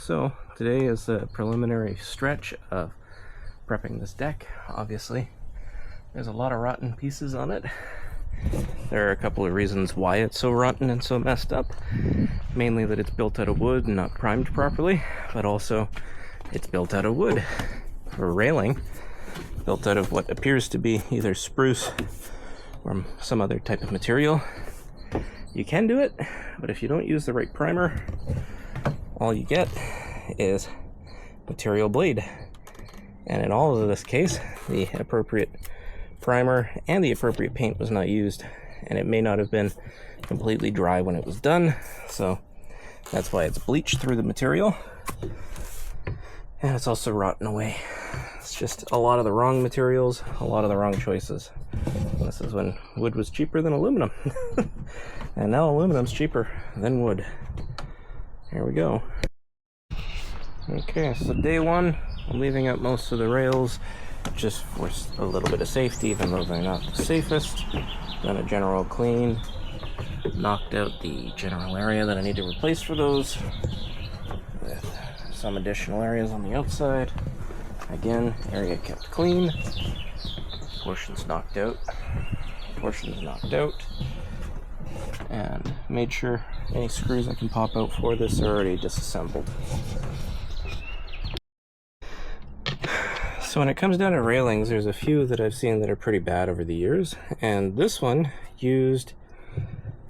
So today is the preliminary stretch of prepping this deck. Obviously, there's a lot of rotten pieces on it. There are a couple of reasons why it's so rotten and so messed up. Mainly that it's built out of wood and not primed properly, but also it's built out of wood for railing, built out of what appears to be either spruce or some other type of material. You can do it, but if you don't use the right primer, all you get is material blade. And in all of this case, the appropriate primer and the appropriate paint was not used, and it may not have been completely dry when it was done, so that's why it's bleached through the material, and it's also rotten away. It's just a lot of the wrong materials, a lot of the wrong choices. And this is when wood was cheaper than aluminum. And now aluminum's cheaper than wood. Here we go. Okay, so day one, I'm leaving out most of the rails just for a little bit of safety, even though they're not the safest. Done a general clean, knocked out the general area that I need to replace for those, with some additional areas on the outside. Again, area kept clean, portions knocked out, and made sure any screws I can pop out for this are already disassembled. So when it comes down to railings, there's a few that I've seen that are pretty bad over the years, and this one used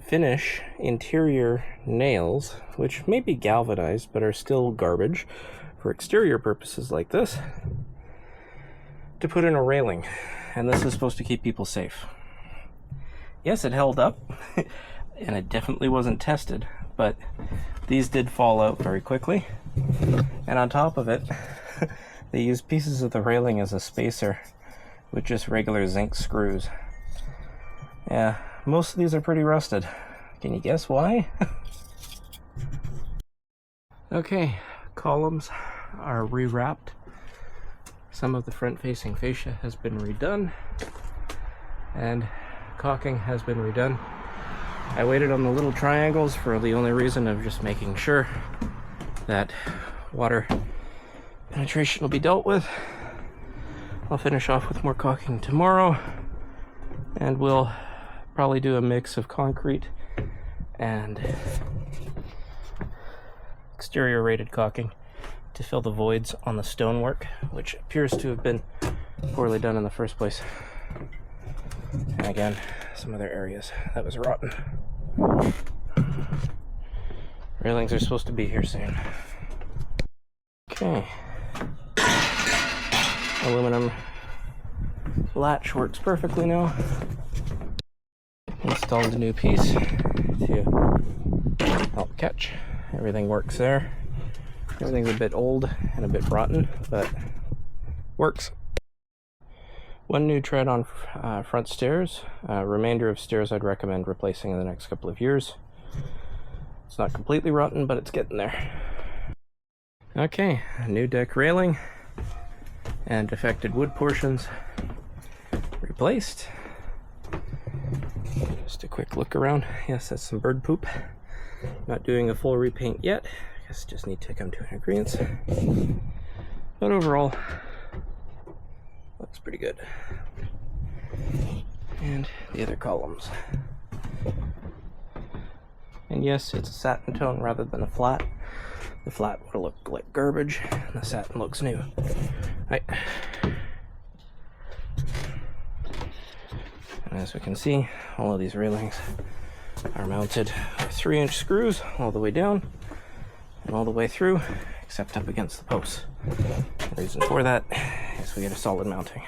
finish interior nails, which may be galvanized but are still garbage for exterior purposes like this, to put in a railing. And this is supposed to keep people safe. Yes, it held up, and it definitely wasn't tested, but these did fall out very quickly. And on top of it, they used pieces of the railing as a spacer with just regular zinc screws. Yeah, most of these are pretty rusted. Can you guess why? Okay, columns are rewrapped. Some of the front-facing fascia has been redone, and caulking has been redone. I waited on the little triangles for the only reason of just making sure that water penetration will be dealt with. I'll finish off with more caulking tomorrow, and we'll probably do a mix of concrete and exterior rated caulking to fill the voids on the stonework, which appears to have been poorly done in the first place. And again, some other areas that was rotten. Railings are supposed to be here soon. Okay. Aluminum latch works perfectly now. Installed a new piece to help catch. Everything works there. Everything's a bit old and a bit rotten, but works. One new tread on front stairs. Remainder of stairs I'd recommend replacing in the next couple of years. It's not completely rotten, but it's getting there. Okay, a new deck railing and defected wood portions replaced. Just a quick look around. Yes, that's some bird poop. Not doing a full repaint yet. I guess just need to come to an agreement. But overall, looks pretty good. And the other columns. And yes, it's a satin tone rather than a flat. The flat would look like garbage, and the satin looks new. Right. And as we can see, all of these railings are mounted with 3-inch screws all the way down and all the way through, except up against the posts. The reason for that is we get a solid mounting.